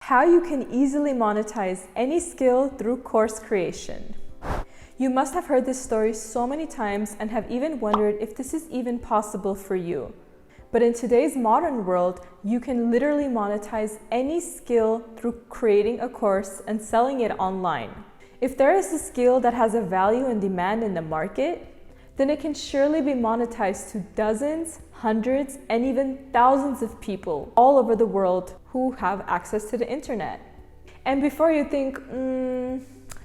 How you can easily monetize any skill through course creation. You must have heard this story so many times and have even wondered if this is even possible for you. But in today's modern world, you can literally monetize any skill through creating a course and selling it online. If there is a skill that has a value and demand in the market, then it can surely be monetized to dozens, hundreds, and even thousands of people all over the world who have access to the internet. And before you think,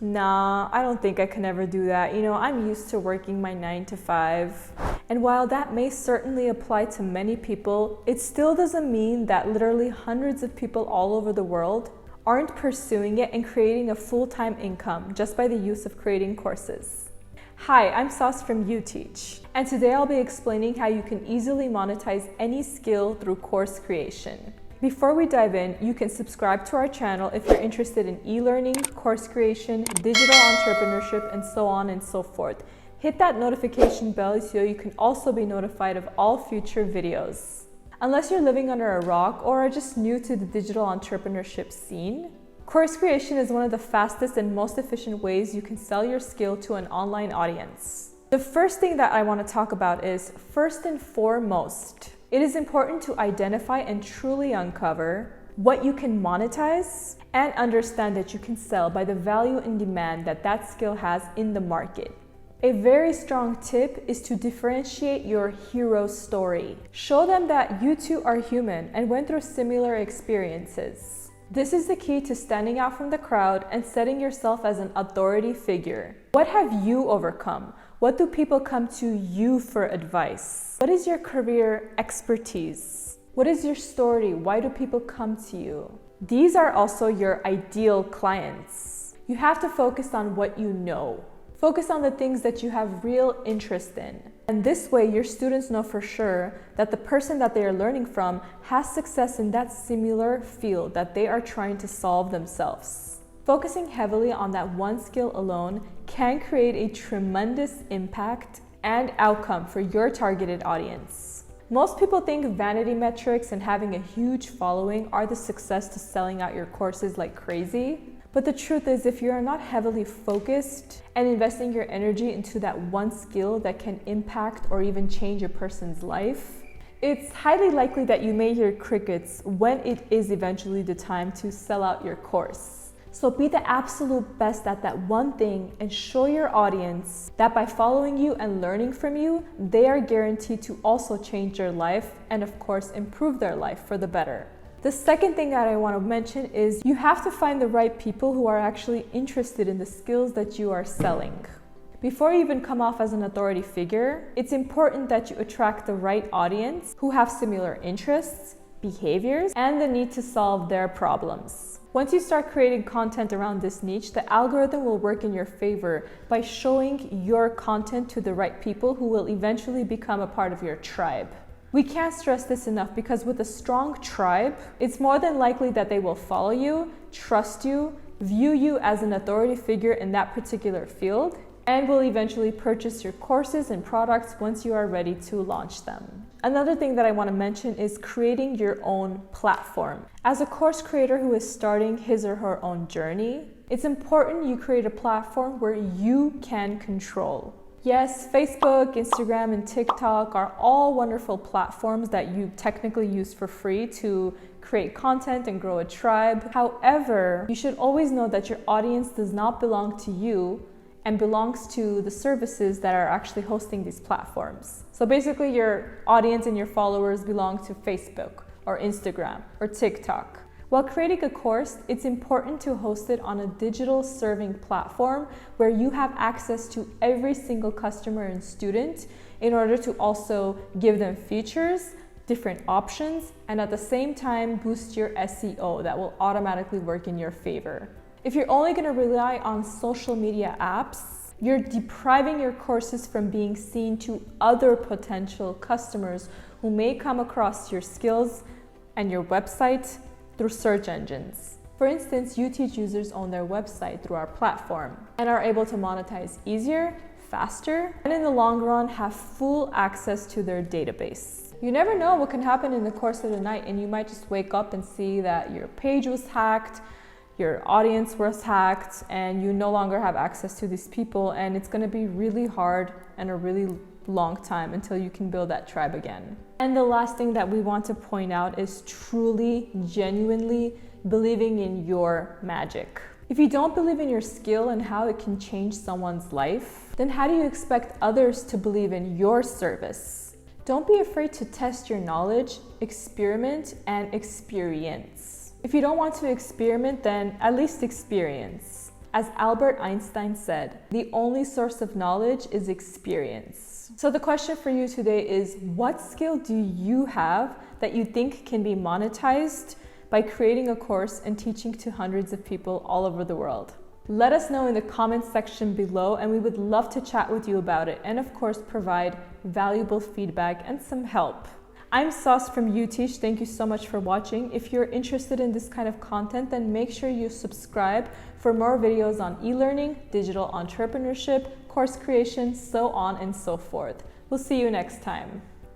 nah, I don't think I can ever do that. I'm used to working my 9 to 5. And while that may certainly apply to many people, it still doesn't mean that literally hundreds of people all over the world aren't pursuing it and creating a full-time income just by the use of creating courses. Hi, I'm Sauce from Uteach, and today I'll be explaining how you can easily monetize any skill through course creation. Before we dive in, you can subscribe to our channel if you're interested in e-learning, course creation, digital entrepreneurship, and so on and so forth. Hit that notification bell so you can also be notified of all future videos. Unless you're living under a rock or are just new to the digital entrepreneurship scene, course creation is one of the fastest and most efficient ways you can sell your skill to an online audience. The first thing that I want to talk about is, first and foremost, it is important to identify and truly uncover what you can monetize and understand that you can sell by the value and demand that that skill has in the market. A very strong tip is to differentiate your hero story. Show them that you too are human and went through similar experiences. This is the key to standing out from the crowd and setting yourself as an authority figure. What have you overcome? What do people come to you for advice? What is your career expertise? What is your story? Why do people come to you? These are also your ideal clients. You have to focus on what you know. Focus on the things that you have real interest in. And this way, your students know for sure that the person that they are learning from has success in that similar field that they are trying to solve themselves. Focusing heavily on that one skill alone can create a tremendous impact and outcome for your targeted audience. Most people think vanity metrics and having a huge following are the success to selling out your courses like crazy. But the truth is, if you are not heavily focused and investing your energy into that one skill that can impact or even change a person's life, it's highly likely that you may hear crickets when it is eventually the time to sell out your course. So be the absolute best at that one thing and show your audience that by following you and learning from you, they are guaranteed to also change their life and of course improve their life for the better. The second thing that I want to mention is you have to find the right people who are actually interested in the skills that you are selling. Before you even come off as an authority figure, it's important that you attract the right audience who have similar interests, behaviors, and the need to solve their problems. Once you start creating content around this niche, the algorithm will work in your favor by showing your content to the right people who will eventually become a part of your tribe. We can't stress this enough because with a strong tribe, it's more than likely that they will follow you, trust you, view you as an authority figure in that particular field, and will eventually purchase your courses and products once you are ready to launch them. Another thing that I want to mention is creating your own platform. As a course creator who is starting his or her own journey, it's important you create a platform where you can control. Yes, Facebook, Instagram, and TikTok are all wonderful platforms that you technically use for free to create content and grow a tribe. However, you should always know that your audience does not belong to you and belongs to the services that are actually hosting these platforms. So basically, your audience and your followers belong to Facebook or Instagram or TikTok. While creating a course, it's important to host it on a digital serving platform where you have access to every single customer and student in order to also give them features, different options, and at the same time boost your SEO that will automatically work in your favor. If you're only going to rely on social media apps, you're depriving your courses from being seen to other potential customers who may come across your skills and your website through search engines. For instance, Uteach users own their website through our platform and are able to monetize easier, faster, and in the long run have full access to their database. You never know what can happen in the course of the night, and you might just wake up and see that your page was hacked, your audience was hacked, and you no longer have access to these people, and it's going to be really hard and a really long time until you can build that tribe again. And the last thing that we want to point out is truly, genuinely believing in your magic. If you don't believe in your skill and how it can change someone's life, then how do you expect others to believe in your service? Don't be afraid to test your knowledge, experiment, and experience. If you don't want to experiment, then at least experience. As Albert Einstein said, the only source of knowledge is experience. So the question for you today is, what skill do you have that you think can be monetized by creating a course and teaching to hundreds of people all over the world? Let us know in the comments section below, and we would love to chat with you about it, and of course provide valuable feedback and some help. I'm Sauce from Uteach. Thank you so much for watching. If you're interested in this kind of content, then make sure you subscribe for more videos on e-learning, digital entrepreneurship, course creation, so on and so forth. We'll see you next time.